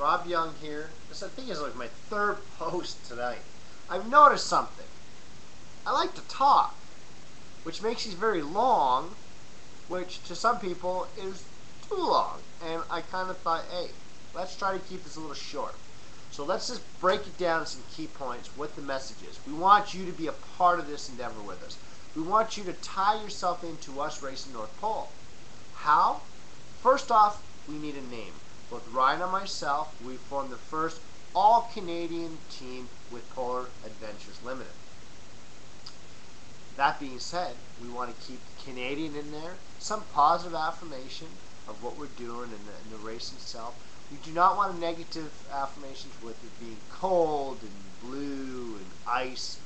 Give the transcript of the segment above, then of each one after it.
Rob Young here. This I think is like my third post tonight. I've noticed something. I like to talk, which makes these very long, which to some people is too long. And I kind of thought, hey, let's try to keep this a little short. So let's just break it down some key points, what the message is. We want you to be a part of this endeavor with us. We want you to tie yourself into us racing North Pole. How? First off, we need a name. Both Ryan and myself, we formed the first all-Canadian team with Polar Adventures Limited. That being said, we want to keep Canadian in there, some positive affirmation of what we're doing in the race itself. We do not want negative affirmations with it being cold and blue and ice.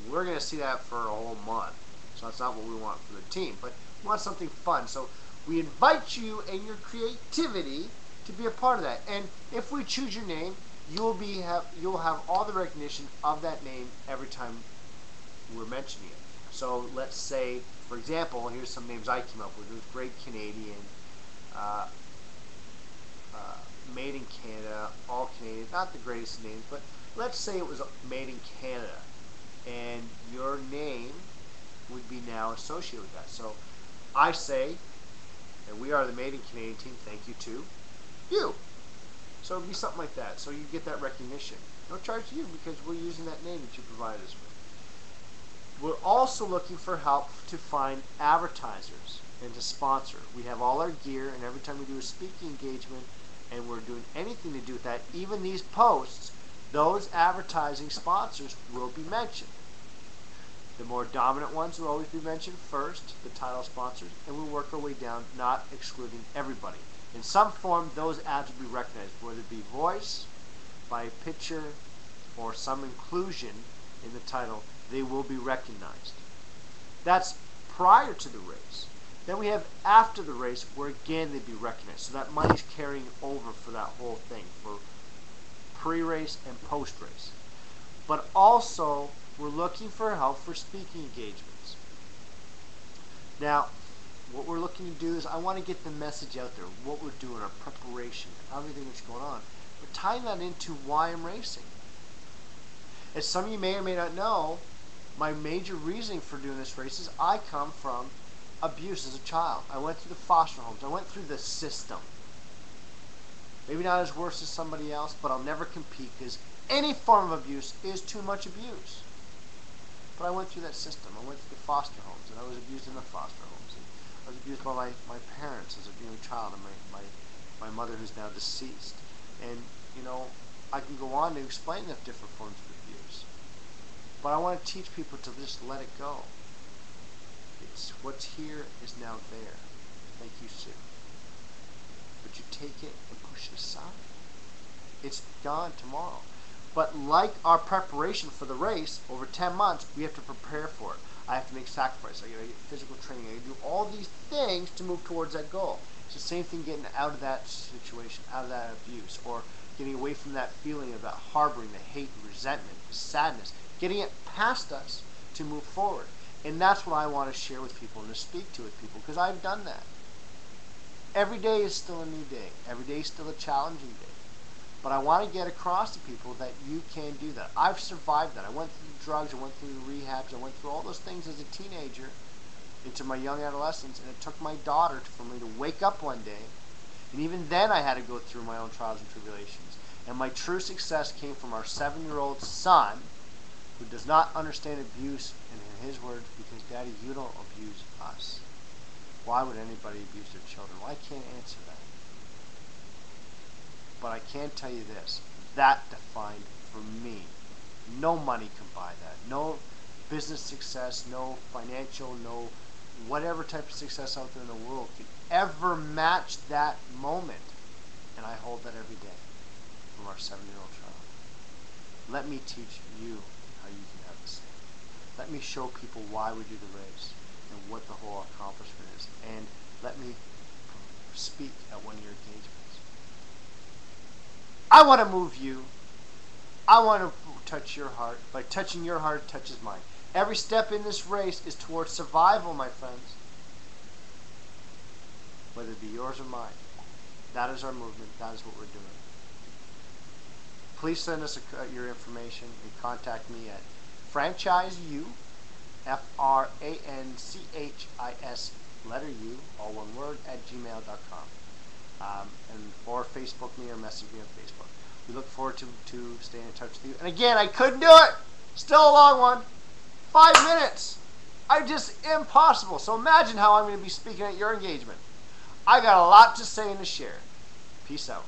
We're going to see that for a whole month. So that's not what we want for the team. But we want something fun. So we invite you and your creativity to be a part of that. And if we choose your name, you'll have all the recognition of that name every time we're mentioning it. So let's say, for example, here's some names I came up with. It was Great Canadian, Made in Canada, All Canadian, not the greatest names, but let's say it was Made in Canada, and your name would be now associated with that. So I say, and we are the Made in Canadian team, thank you to you. So it'd be something like that. So you get that recognition. No charge to you because we're using that name that you provide us with. We're also looking for help to find advertisers and to sponsor. We have all our gear, and every time we do a speaking engagement and we're doing anything to do with that, even these posts, those advertising sponsors will be mentioned. The more dominant ones will always be mentioned first, the title sponsors, and we'll work our way down, not excluding everybody. In some form, those ads will be recognized, whether it be voice, by a picture, or some inclusion in the title, they will be recognized. That's prior to the race. Then we have after the race, where again they'd be recognized. So that money's carrying over for that whole thing, for pre-race and post-race. But also, we're looking for help for speaking engagements. Now, what we're looking to do is I want to get the message out there, what we're doing, our preparation, everything that's going on. We're tying that into why I'm racing. As some of you may or may not know, my major reasoning for doing this race is I come from abuse as a child. I went through the foster homes. I went through the system. Maybe not as worse as somebody else, but I'll never compete because any form of abuse is too much abuse. But I went through that system. I went through the foster homes, and I was abused in the foster homes. And I was abused by my parents as a young child, and my mother who's now deceased. And, you know, I can go on to explain the different forms of abuse. But I want to teach people to just let it go. It's what's here is now there. Thank you, Sue. But you take it and push it aside. It's gone tomorrow. But like our preparation for the race, over 10 months, we have to prepare for it. I have to make sacrifices. I got to get physical training. I got to do all these things to move towards that goal. It's the same thing getting out of that situation, out of that abuse, or getting away from that feeling of that harboring, the hate, the resentment, the sadness, getting it past us to move forward. And that's what I want to share with people and to speak to with people, because I've done that. Every day is still a new day. Every day is still a challenging day. But I want to get across to people that you can do that. I've survived that. I went through the drugs, I went through the rehabs, I went through all those things as a teenager into my young adolescence, and it took my daughter for me to wake up one day. And even then I had to go through my own trials and tribulations. And my true success came from our 7-year-old son, who does not understand abuse, and in his words, because Daddy, you don't abuse us. Why would anybody abuse their children? Well, I can't answer that. But I can tell you this, that defined for me. No money can buy that. No business success, no financial, no whatever type of success out there in the world could ever match that moment. And I hold that every day from our 7-year-old child. Let me teach you how you can have the same. Let me show people why we do the race and what the whole accomplishment is. And let me speak at one of your engagements. I want to move you. I want to touch your heart. By touching your heart, it touches mine. Every step in this race is towards survival, my friends. Whether it be yours or mine. That is our movement. That is what we're doing. please send us your information and contact me at franchiseu, FRANCHIS, letter U, all one word, at gmail.com. Or Facebook me or message me on Facebook. We look forward to staying in touch with you. And again, I couldn't do it. Still a long one. 5 minutes. Just impossible. So imagine how I'm going to be speaking at your engagement. I got a lot to say and to share. Peace out.